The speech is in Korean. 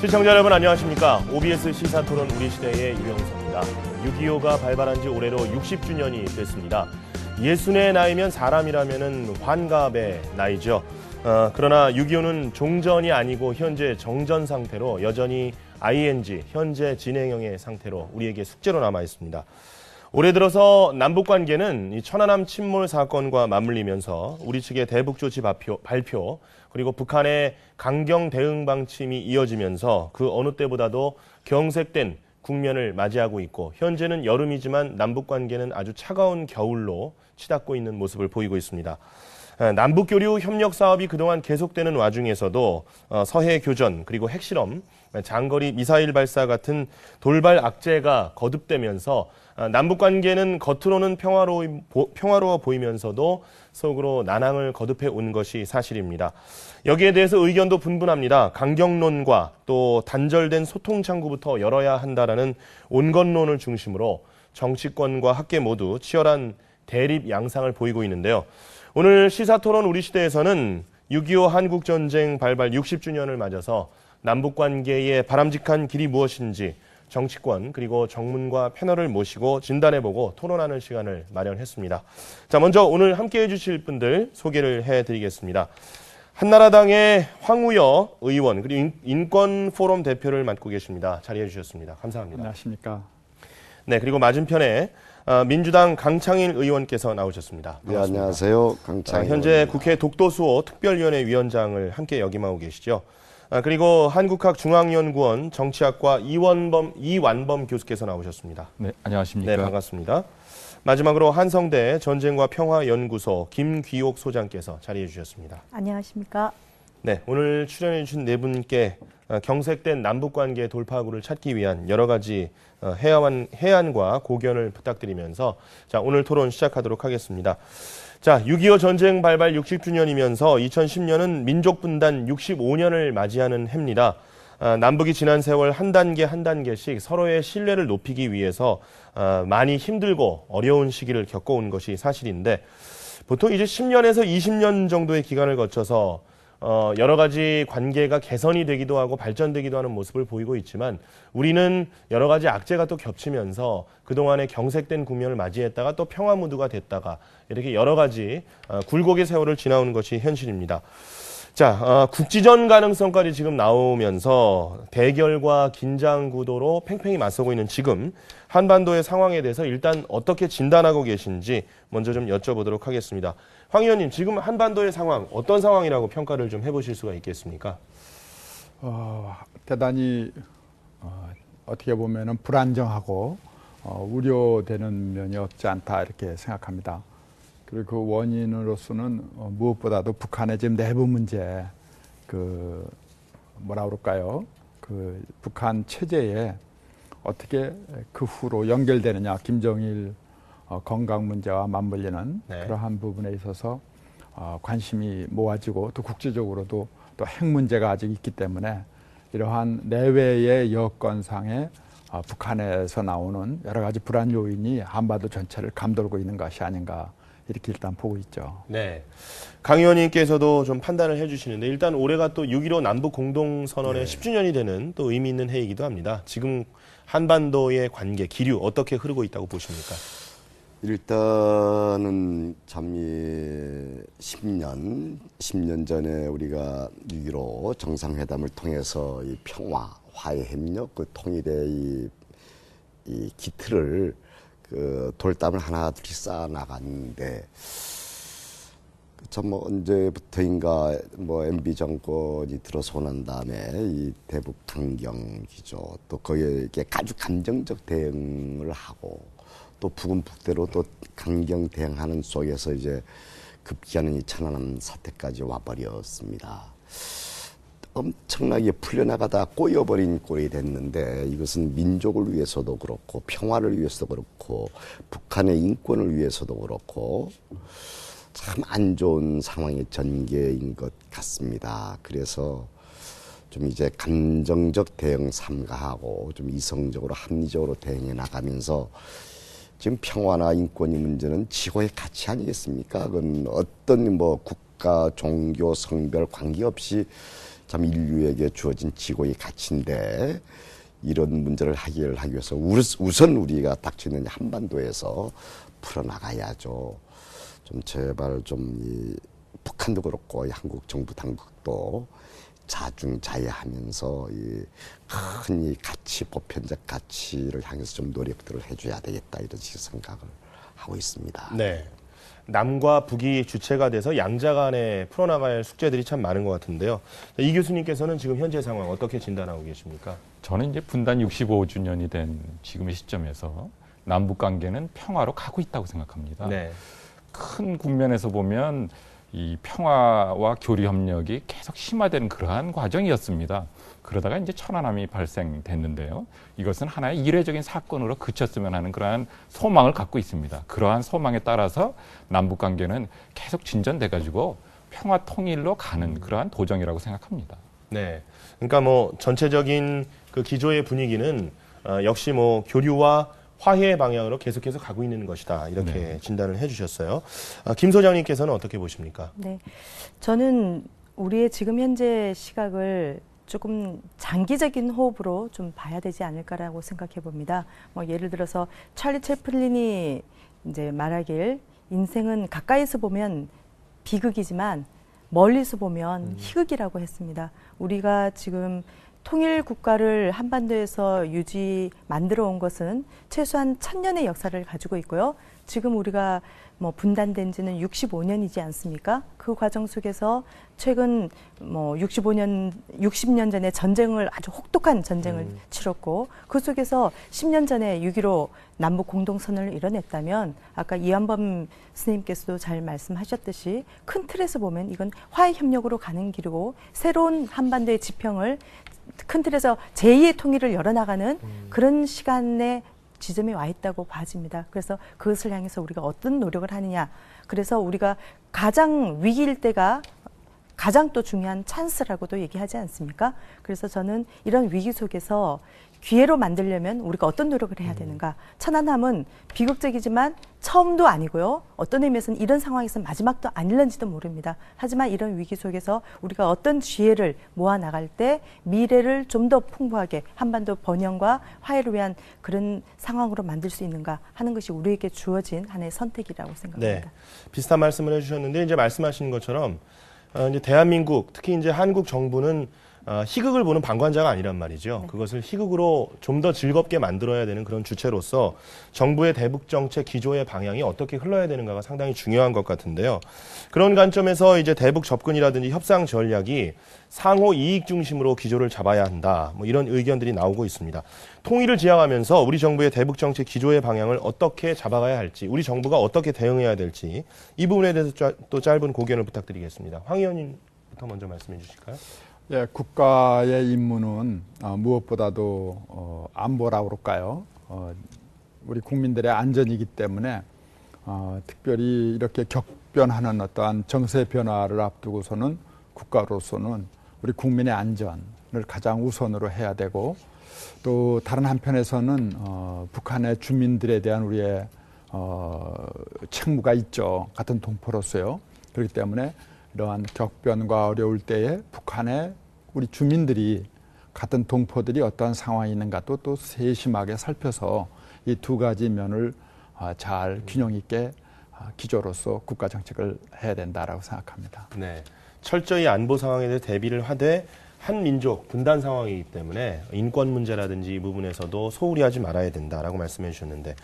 시청자 여러분 안녕하십니까. OBS 시사토론 우리시대의 유영석입니다. 6.25가 발발한 지 올해로 60주년이 됐습니다. 예순의 나이면 사람이라면 환갑의 나이죠. 그러나 6.25는 종전이 아니고 현재 정전 상태로 여전히 ING, 현재 진행형의 상태로 우리에게 숙제로 남아 있습니다. 올해 들어서 남북관계는 이 천안함 침몰 사건과 맞물리면서 우리 측의 대북조치 발표 그리고 북한의 강경 대응 방침이 이어지면서 그 어느 때보다도 경색된 국면을 맞이하고 있고 현재는 여름이지만 남북관계는 아주 차가운 겨울로 치닫고 있는 모습을 보이고 있습니다. 남북교류 협력 사업이 그동안 계속되는 와중에서도 서해 교전 그리고 핵실험, 장거리 미사일 발사 같은 돌발 악재가 거듭되면서 남북관계는 겉으로는 평화로워 보이면서도 속으로 난항을 거듭해 온 것이 사실입니다. 여기에 대해서 의견도 분분합니다. 강경론과 또 단절된 소통 창구부터 열어야 한다라는 온건론을 중심으로 정치권과 학계 모두 치열한 대립 양상을 보이고 있는데요. 오늘 시사토론 우리시대에서는 6.25 한국전쟁 발발 60주년을 맞아서 남북관계의 바람직한 길이 무엇인지 정치권 그리고 정문과 패널을 모시고 진단해보고 토론하는 시간을 마련했습니다. 자, 먼저 오늘 함께해 주실 분들 소개를 해드리겠습니다. 한나라당의 황우여 의원 그리고 인권포럼 대표를 맡고 계십니다. 자리해 주셨습니다. 감사합니다. 안녕하십니까. 네, 그리고 맞은편에 민주당 강창일 의원께서 나오셨습니다. 반갑습니다. 네, 안녕하세요. 강창일 현재 의원입니다. 국회 독도수호 특별위원회 위원장을 함께 역임하고 계시죠. 그리고 한국학중앙연구원 정치학과 이완범 교수께서 나오셨습니다. 네, 안녕하십니까. 네, 반갑습니다. 마지막으로 한성대 전쟁과 평화연구소 김귀옥 소장께서 자리해 주셨습니다. 안녕하십니까. 네, 오늘 출연해 주신 네 분께 경색된 남북관계 돌파구를 찾기 위한 여러 가지 해안과 고견을 부탁드리면서 자, 오늘 토론 시작하도록 하겠습니다. 자, 6.25 전쟁 발발 60주년이면서 2010년은 민족분단 65년을 맞이하는 해입니다. 남북이 지난 세월 한 단계 한 단계씩 서로의 신뢰를 높이기 위해서 많이 힘들고 어려운 시기를 겪어온 것이 사실인데 보통 이제 10년에서 20년 정도의 기간을 거쳐서 여러 가지 관계가 개선이 되기도 하고 발전되기도 하는 모습을 보이고 있지만 우리는 여러 가지 악재가 또 겹치면서 그동안의 경색된 국면을 맞이했다가 또 평화 무드가 됐다가 이렇게 여러 가지 굴곡의 세월을 지나오는 것이 현실입니다. 자, 국지전 가능성까지 지금 나오면서 대결과 긴장 구도로 팽팽히 맞서고 있는 지금 한반도의 상황에 대해서 일단 어떻게 진단하고 계신지 먼저 좀 여쭤보도록 하겠습니다. 황 의원님, 지금 한반도의 상황 어떤 상황이라고 평가를 좀 해보실 수가 있겠습니까? 대단히 어떻게 보면은 불안정하고 우려되는 면이 없지 않다 이렇게 생각합니다. 그리고 그 원인으로서는 무엇보다도 북한의 지금 내부 문제, 뭐라 그럴까요? 그 북한 체제에 어떻게 그 후로 연결되느냐, 김정일 건강 문제와 맞물리는 네. 그러한 부분에 있어서 관심이 모아지고 또 국제적으로도 또 핵 문제가 아직 있기 때문에 이러한 내외의 여건상의 북한에서 나오는 여러 가지 불안 요인이 한반도 전체를 감돌고 있는 것이 아닌가 이렇게 일단 보고 있죠. 네. 강 의원님께서도 좀 판단을 해주시는데 일단 올해가 또 6.15 남북 공동선언의 10주년이 되는 또 의미 있는 해이기도 합니다. 지금 한반도의 관계, 기류 어떻게 흐르고 있다고 보십니까? 일단은 참 10년 전에 우리가 6.15 정상회담을 통해서 이 평화, 화해 협력, 그 통일의 이 기틀을 그 돌담을 하나둘씩 쌓아 나갔는데 참 언제부터인가 MB 정권이 들어서 난 다음에 이 대북 강경 기조 또 거기에 아주 감정적 대응을 하고 또 북은 북대로 또 강경 대응하는 속에서 이제 급기야는 이 천안함 사태까지 와버렸습니다. 엄청나게 풀려나가다 꼬여버린 꼴이 됐는데 이것은 민족을 위해서도 그렇고 평화를 위해서도 그렇고 북한의 인권을 위해서도 그렇고 참 안 좋은 상황의 전개인 것 같습니다. 그래서 좀 이제 감정적 대응 삼가하고 좀 이성적으로 합리적으로 대응해 나가면서 지금 평화나 인권의 문제는 지고의 가치 아니겠습니까? 그건 어떤 국가, 종교, 성별 관계없이 참 인류에게 주어진 지고의 가치인데 이런 문제를 해결하기 위해서 우선 우리가 닥치는 한반도에서 풀어나가야죠. 좀 제발 이 북한도 그렇고 한국 정부 당국도 자중자애하면서 큰 가치, 보편적 가치를 향해서 좀 노력들을 해줘야 되겠다 이런 식의 생각을 하고 있습니다. 네. 남과 북이 주체가 돼서 양자 간에 풀어나갈 숙제들이 참 많은 것 같은데요. 이 교수님께서는 지금 현재 상황 어떻게 진단하고 계십니까? 저는 이제 분단 65주년이 된 지금의 시점에서 남북 관계는 평화로 가고 있다고 생각합니다. 네. 큰 국면에서 보면 이 평화와 교류 협력이 계속 심화되는 그러한 과정이었습니다. 그러다가 이제 천안함이 발생됐는데요. 이것은 하나의 이례적인 사건으로 그쳤으면 하는 그러한 소망을 갖고 있습니다. 그러한 소망에 따라서 남북 관계는 계속 진전돼가지고 평화 통일로 가는 그러한 도정이라고 생각합니다. 네. 그러니까 뭐 전체적인 그 기조의 분위기는 역시 뭐 교류와 화해의 방향으로 계속해서 가고 있는 것이다. 이렇게 네. 진단을 해주셨어요. 김 소장님께서는 어떻게 보십니까? 네, 저는 우리의 지금 현재 시각을 조금 장기적인 호흡으로 좀 봐야 되지 않을까라고 생각해 봅니다. 뭐 예를 들어서 찰리 채플린이 이제 말하길 인생은 가까이서 보면 비극이지만 멀리서 보면 희극이라고 했습니다. 우리가 지금 통일 국가를 한반도에서 만들어 온 것은 최소한 1000년의 역사를 가지고 있고요. 지금 우리가 뭐 분단된 지는 65년이지 않습니까? 그 과정 속에서 최근 뭐 60년 전에 전쟁을 아주 혹독한 전쟁을 치렀고 그 속에서 10년 전에 6.15 남북 공동선언을 이뤄냈다면 아까 이한범 스님께서도 잘 말씀하셨듯이 큰 틀에서 보면 이건 화해 협력으로 가는 길이고 새로운 한반도의 지평을 큰 틀에서 제2의 통일을 열어나가는 그런 시간에 지점에 와 있다고 봐집니다. 그래서 그것을 향해서 우리가 어떤 노력을 하느냐. 그래서 우리가 가장 위기일 때가 가장 또 중요한 찬스라고도 얘기하지 않습니까? 그래서 저는 이런 위기 속에서 기회로 만들려면 우리가 어떤 노력을 해야 되는가. 천안함은 비극적이지만 처음도 아니고요. 어떤 의미에서는 이런 상황에서 마지막도 아닐런지도 모릅니다. 하지만 이런 위기 속에서 우리가 어떤 지혜를 모아 나갈 때 미래를 좀 더 풍부하게 한반도 번영과 화해를 위한 그런 상황으로 만들 수 있는가 하는 것이 우리에게 주어진 하나의 선택이라고 생각합니다. 네. 비슷한 말씀을 해주셨는데 이제 말씀하신 것처럼 이제 대한민국 특히 이제 한국 정부는 희극을 보는 방관자가 아니란 말이죠. 네. 그것을 희극으로 좀 더 즐겁게 만들어야 되는 그런 주체로서 정부의 대북 정책 기조의 방향이 어떻게 흘러야 되는가가 상당히 중요한 것 같은데요. 그런 관점에서 이제 대북 접근이라든지 협상 전략이 상호 이익 중심으로 기조를 잡아야 한다. 뭐 이런 의견들이 나오고 있습니다. 통일을 지향하면서 우리 정부의 대북 정책 기조의 방향을 어떻게 잡아가야 할지, 우리 정부가 어떻게 대응해야 될지 이 부분에 대해서 또 짧은 고견을 부탁드리겠습니다. 황 의원님부터 먼저 말씀해 주실까요? 예, 국가의 임무는 무엇보다도 안보라고 그럴까요? 우리 국민들의 안전이기 때문에 특별히 이렇게 격변하는 어떠한 정세 변화를 앞두고서는 국가로서는 우리 국민의 안전을 가장 우선으로 해야 되고 또 다른 한편에서는 북한의 주민들에 대한 우리의 책무가 있죠. 같은 동포로서요. 그렇기 때문에 이러한 격변과 어려울 때에 북한의 우리 주민들이 같은 동포들이 어떠한 상황이 있는가도 또 세심하게 살펴서 이 두 가지 면을 잘 균형 있게 기조로서 국가 정책을 해야 된다라고 생각합니다. 네. 철저히 안보 상황에 대해 대비를 하되 한민족 분단 상황이기 때문에 인권 문제라든지 이 부분에서도 소홀히 하지 말아야 된다라고 말씀해 주셨는데